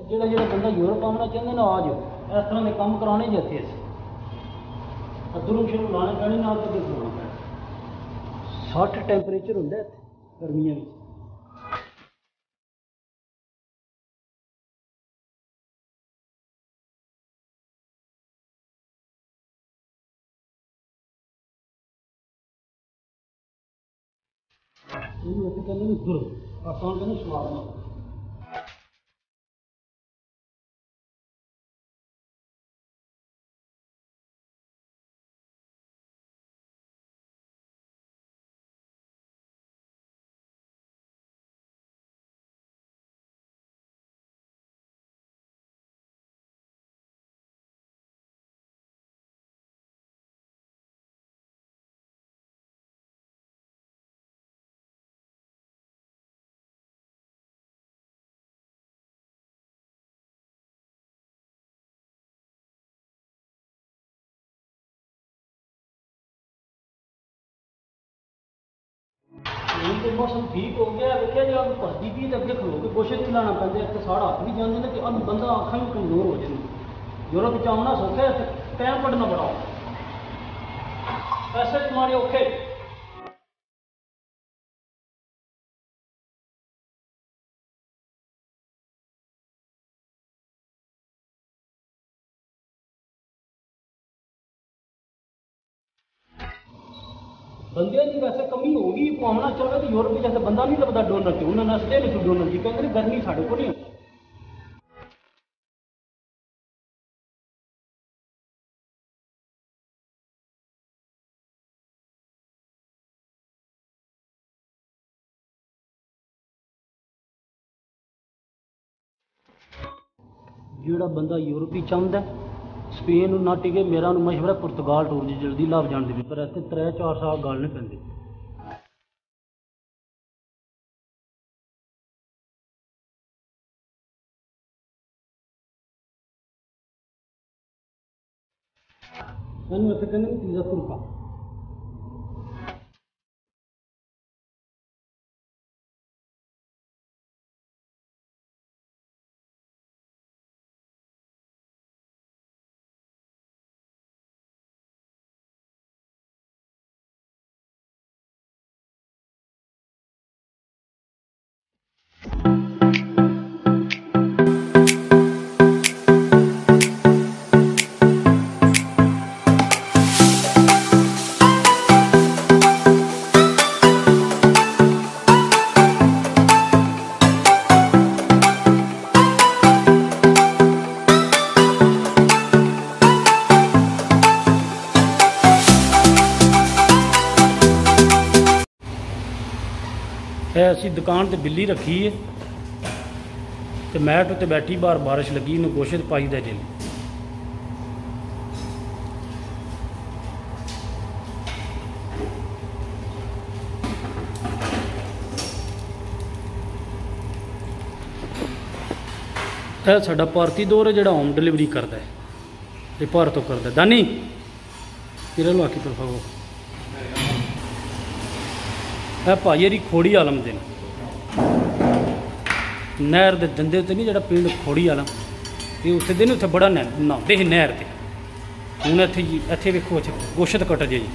ਜਿਹੜਾ ਜਿਹੜਾ ਬੰਦਾ ਯੂਰਪ ਆਉਣਾ ਚਾਹੁੰਦੇ ਨਾ ਆ ਜਾਓ, ਇਸ ਤਰ੍ਹਾਂ ਦੇ ਕੰਮ ਕਰਾਉਣੇ ਜੇ ਇੱਥੇ ਅਸੀਂ ਅਦਰੂ ਸ਼ੁਰੂ ਲਾਣੇ ਪੈਣੇ ਨਾਲ ਤੇ ਦੇਖਣਾ ਪੈਣਾ। 60 ਟੈਂਪਰੇਚਰ ਹੁੰਦਾ ਇੱਥੇ ਗਰਮੀਆਂ ਵਿੱਚ। ਇਹਨੂੰ ਇੱਥੇ ਕਹਿੰਦੇ ਨੇ ਦੁਰ, ਆਸਾਨ ਕਹਿੰਦੇ ਸਵਾਦ ਨਾਲ। तो मौसम ठीक हो गया, देखिए जो अब भरती भी तो अगे खलो के कोशिश भी लाना पैंदे, एक साढ़ा हथ भी जाते हैं कि अब बंदा अखा भी कमजोर हो जाए। यूरोप आना सौखा है, टाइम कढ़ना बड़ा पैसे कमाने औखे। बंदे की वैसे कमी होगी, आना चाहे तो यूरोप जैसे बंदा नहीं लगता डोनर से, उन्होंने नसते नहीं डोनर की, कहते गर्मी साढ़े को नहीं। जोड़ा बंदा यूरोपी चाहता है स्पेन ना टिके, मेरा मशवरा पुर्तगाल टूर जी जल्दी लाभ जान दी, पर इतने 3-4 साल गल नहीं पैंती। मैंने इतने कहने पिज़्ज़ा तुरका है। असी दुकान ते बिल्ली रखी है तो मैट उत्ते बैठी, बाहर बारिश लगी, इन्हें गोश्त पाई दा जिल। यह साडा भारती दौर है जिहड़ा होम डिलीवरी करता है, ये भारत तो करता है। दानी किरे लो आखी तरफा वो है भाई जी खोड़ी आलम दिन नहर के दंदे उत्ते नहीं, जो पिंड खोड़ी आलम ये उस दिन उत्थे बड़ा नहाते ही नहर से। हूँ इत्थे वेखो गोश्त कट जे जी।